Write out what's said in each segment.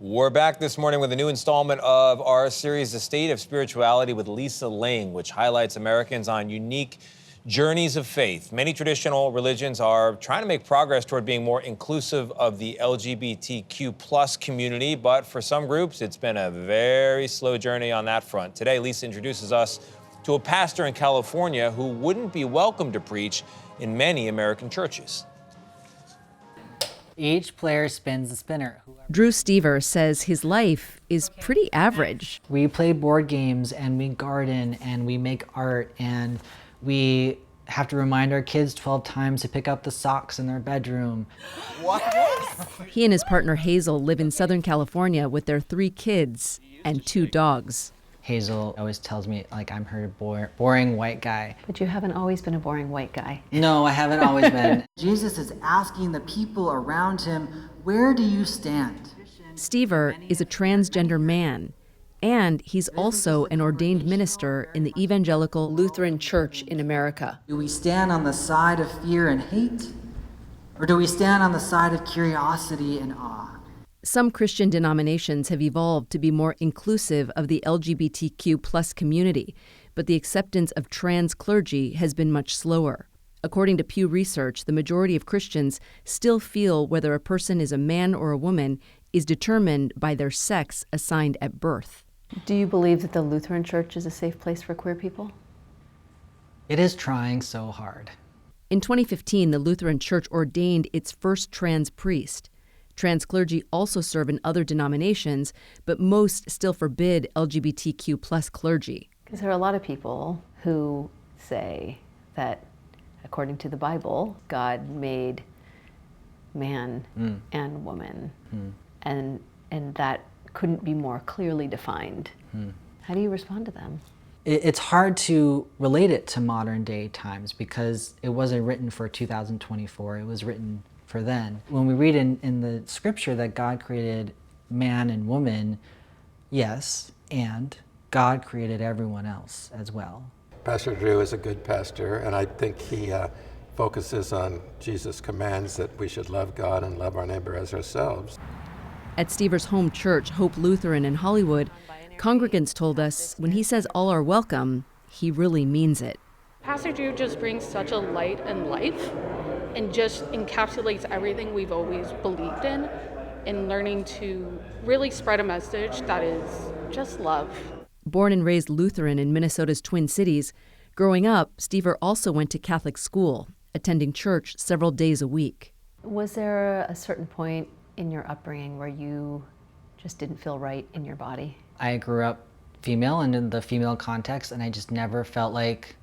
We're back this morning with a new installment of our series, The State of Spirituality with Lisa Ling, which highlights Americans on unique journeys of faith. Many traditional religions are trying to make progress toward being more inclusive of the LGBTQ plus community, but for some groups, it's been a very slow journey on that front. Today, Lisa introduces us to a pastor in California who wouldn't be welcome to preach in many American churches. Each player spins the spinner. Drew Stever says his life is pretty average. We play board games and we garden and we make art and we have to remind our kids 12 times to pick up the socks in their bedroom. What? He and his partner Hazel live in Southern California with their 3 kids and 2 dogs. Hazel always tells me like I'm her boring white guy. But you haven't always been a boring white guy. No, I haven't always been. Jesus is asking the people around him, where do you stand? Stever is a transgender man, and he's also an ordained minister in the evangelical Lutheran Church in America. Do we stand on the side of fear and hate? Or do we stand on the side of curiosity and awe? Some Christian denominations have evolved to be more inclusive of the LGBTQ plus community, but the acceptance of trans clergy has been much slower. According to Pew Research, the majority of Christians still feel whether a person is a man or a woman is determined by their sex assigned at birth. Do you believe that the Lutheran Church is a safe place for queer people? It is trying so hard. In 2015, the Lutheran Church ordained its first trans priest. Trans clergy also serve in other denominations, but most still forbid LGBTQ plus clergy. Because there are a lot of people who say that, according to the Bible, God made man and woman, and that couldn't be more clearly defined. How do you respond to them? It's hard to relate it to modern day times because it wasn't written for 2024, it was written for then. When we read in the scripture that God created man and woman, yes, and God created everyone else as well. Pastor Drew is a good pastor, and I think he focuses on Jesus' commands that we should love God and love our neighbor as ourselves. At Stever's home church, Hope Lutheran in Hollywood, congregants told us when he says all are welcome, he really means it. Pastor Drew just brings such a light and life and just encapsulates everything we've always believed in learning to really spread a message that is just love. Born and raised Lutheran in Minnesota's Twin Cities, growing up, Stever also went to Catholic school, attending church several days a week. Was there a certain point in your upbringing where you just didn't feel right in your body? I grew up female and in the female context, and I just never felt like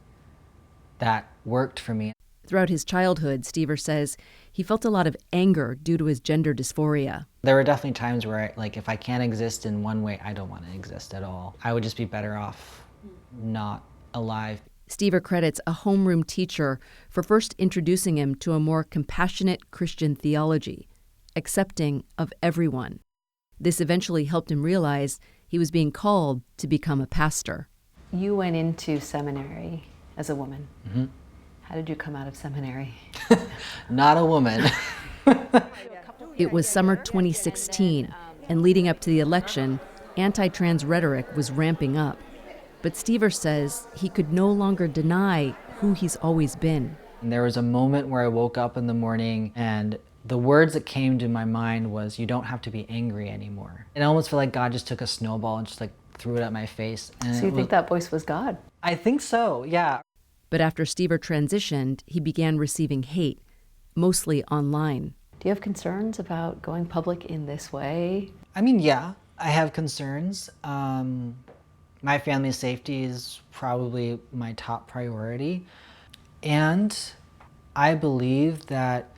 that worked for me. Throughout his childhood, Stever says he felt a lot of anger due to his gender dysphoria. There were definitely times where, if I can't exist in one way, I don't want to exist at all. I would just be better off not alive. Stever credits a homeroom teacher for first introducing him to a more compassionate Christian theology, accepting of everyone. This eventually helped him realize he was being called to become a pastor. You went into seminary as a woman. Mm-hmm. How did you come out of seminary? Not a woman. It was summer 2016, and leading up to the election, anti-trans rhetoric was ramping up. But Stever says he could no longer deny who he's always been. And there was a moment where I woke up in the morning and the words that came to my mind was, you don't have to be angry anymore. It almost felt like God just took a snowball and just threw it at my face. And so you think that voice was God? I think so, yeah. But after Stever transitioned, he began receiving hate, mostly online. Do you have concerns about going public in this way? I mean, yeah, I have concerns. My family's safety is probably my top priority. And I believe that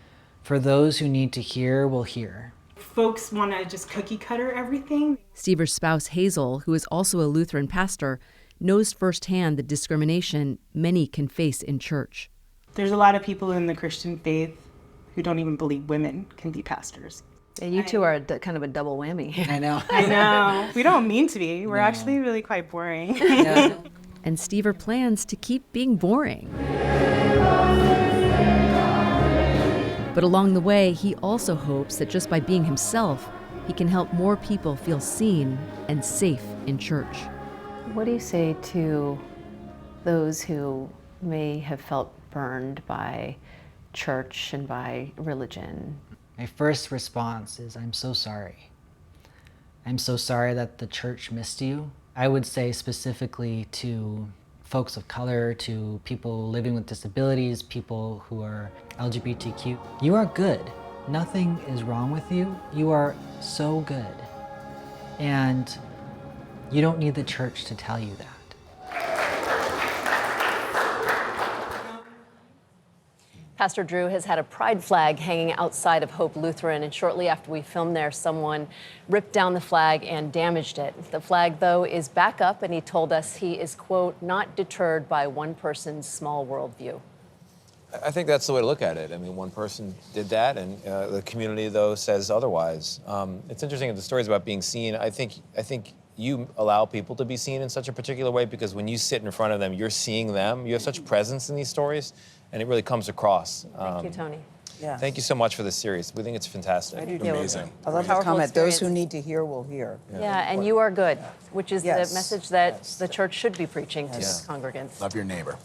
for those who need to hear will hear. Folks want to just cookie cutter everything. Stever's spouse, Hazel, who is also a Lutheran pastor, knows firsthand the discrimination many can face in church. There's a lot of people in the Christian faith who don't even believe women can be pastors. And you two are kind of a double whammy. I know. I know. We don't mean to be. We're actually really quite boring. Yeah. And Stever plans to keep being boring. But along the way, he also hopes that just by being himself, he can help more people feel seen and safe in church. What do you say to those who may have felt burned by church and by religion? My first response is, I'm so sorry. I'm so sorry that the church missed you. I would say specifically to folks of color, to people living with disabilities, people who are LGBTQ. You are good. Nothing is wrong with you. You are so good. And you don't need the church to tell you that. Pastor Drew has had a pride flag hanging outside of Hope Lutheran, and shortly after we filmed there, someone ripped down the flag and damaged it. The flag, though, is back up, and he told us he is, quote, not deterred by one person's small worldview. I think that's the way to look at it. I mean, one person did that, and the community, though, says otherwise. It's interesting that the stories about being seen. I think you allow people to be seen in such a particular way because when you sit in front of them, you're seeing them. You have such presence in these stories, and it really comes across. Thank you, Tony. Yeah. Thank you so much for this series. We think it's fantastic. I do too. Amazing. I love the Powerful comment, those experience. who need to hear will hear. Yeah, and you are good, which is Yes. the message that the church should be preaching to its congregants. Love your neighbor.